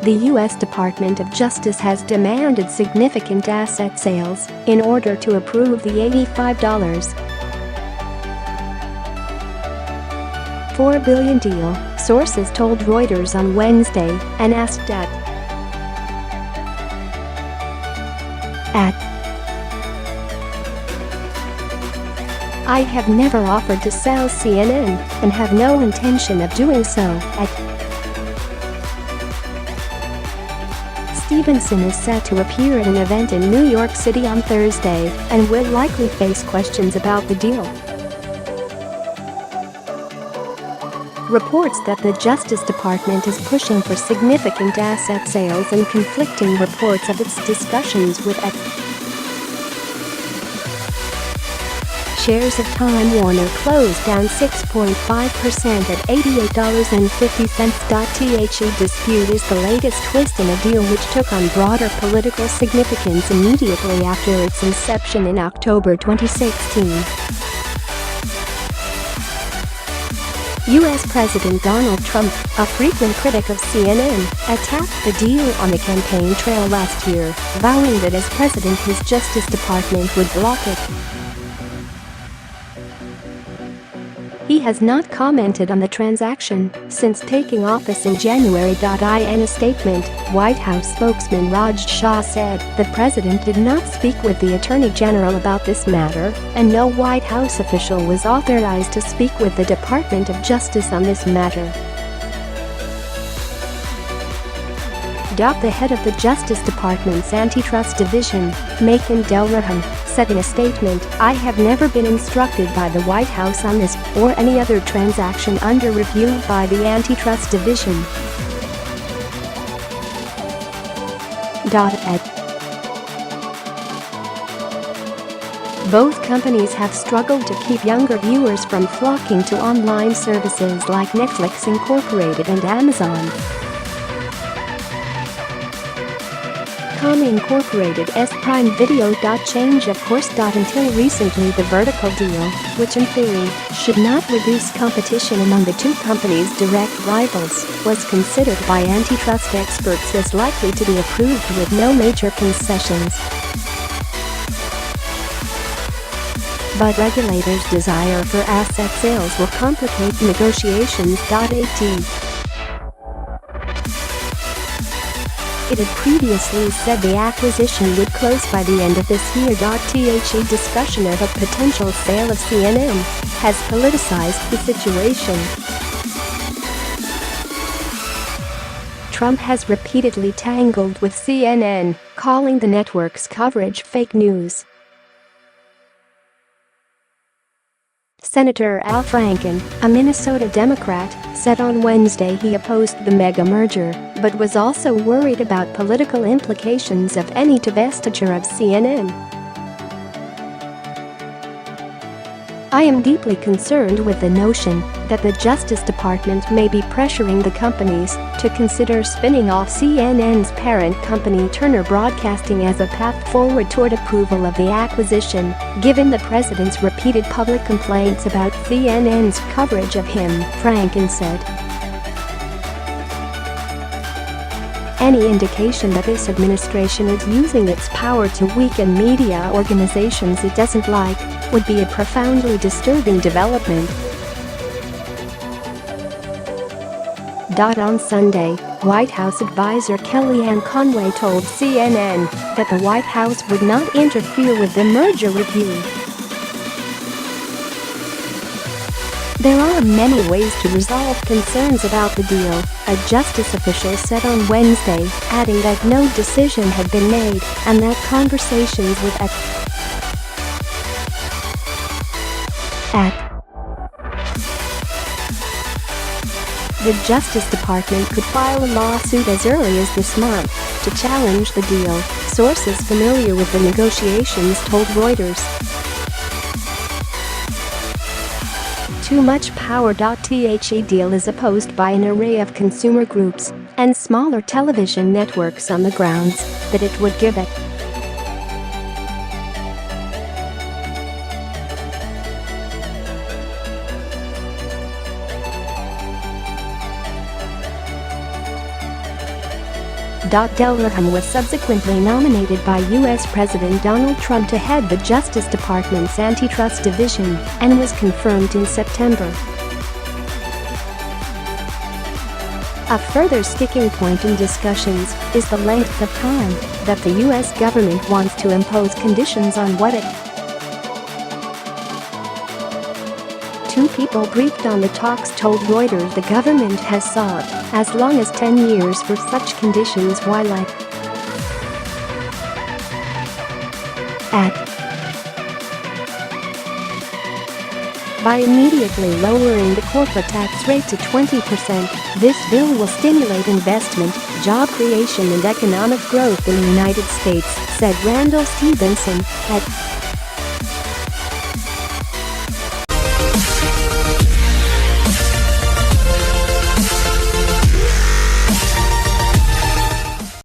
The U.S. Department of Justice has demanded significant asset sales in order to approve the $85.4 billion deal, sources told Reuters on Wednesday, and asked at I have never offered to sell CNN and have no intention of doing so. Stevenson is set to appear at an event in New York City on Thursday and will likely face questions about the deal. Reports that the Justice Department is pushing for significant asset sales and conflicting reports of its discussions with Shares of Time Warner closed down 6.5% at $88.50. The dispute is the latest twist in a deal which took on broader political significance immediately after its inception in October 2016. U.S. President Donald Trump, a frequent critic of CNN, attacked the deal on the campaign trail last year, vowing that as president his Justice Department would block it. He has not commented on the transaction since taking office in January. In a statement, White House spokesman Raj Shah said the president did not speak with the Attorney General about this matter, and no White House official was authorized to speak with the Department of Justice on this matter. The head of the Justice Department's Antitrust Division, Macon Delraham, said in a statement, "I have never been instructed by the White House on this or any other transaction under review by the Antitrust Division." Both companies have struggled to keep younger viewers from flocking to online services like Netflix Incorporated and Amazon. Incorporated's Prime Video. Change of course. Until recently the vertical deal, which in theory should not reduce competition among the two companies' direct rivals, was considered by antitrust experts as likely to be approved with no major concessions. But regulators' desire for asset sales will complicate negotiations. It had previously said the acquisition would close by the end of this year. The discussion of a potential sale of CNN has politicized the situation. Trump has repeatedly tangled with CNN, calling the network's coverage fake news. Senator Al Franken, a Minnesota Democrat, said on Wednesday he opposed the mega merger, but was also worried about political implications of any divestiture of CNN. "I am deeply concerned with the notion that the Justice Department may be pressuring the companies to consider spinning off CNN's parent company Turner Broadcasting as a path forward toward approval of the acquisition, given the president's repeated public complaints about CNN's coverage of him," Franken said. "Any indication that this administration is using its power to weaken media organizations it doesn't like would be a profoundly disturbing development." On Sunday, White House advisor Kellyanne Conway told CNN that the White House would not interfere with the merger review. "There are many ways to resolve concerns about the deal," a justice official said on Wednesday, adding that no decision had been made and that conversations with the Justice Department could file a lawsuit as early as this month to challenge the deal, sources familiar with the negotiations told Reuters. Too much power. The deal is opposed by an array of consumer groups and smaller television networks on the grounds that it would give it Delraham was subsequently nominated by U.S. President Donald Trump to head the Justice Department's Antitrust Division and was confirmed in September. A further sticking point in discussions is the length of time that the U.S. government wants to impose conditions on what it. Two people briefed on the talks told Reuters the government has sought as long as 10 years for such conditions while by immediately lowering the corporate tax rate to 20%, this bill will stimulate investment, job creation and economic growth in the United States, said Randall Stevenson at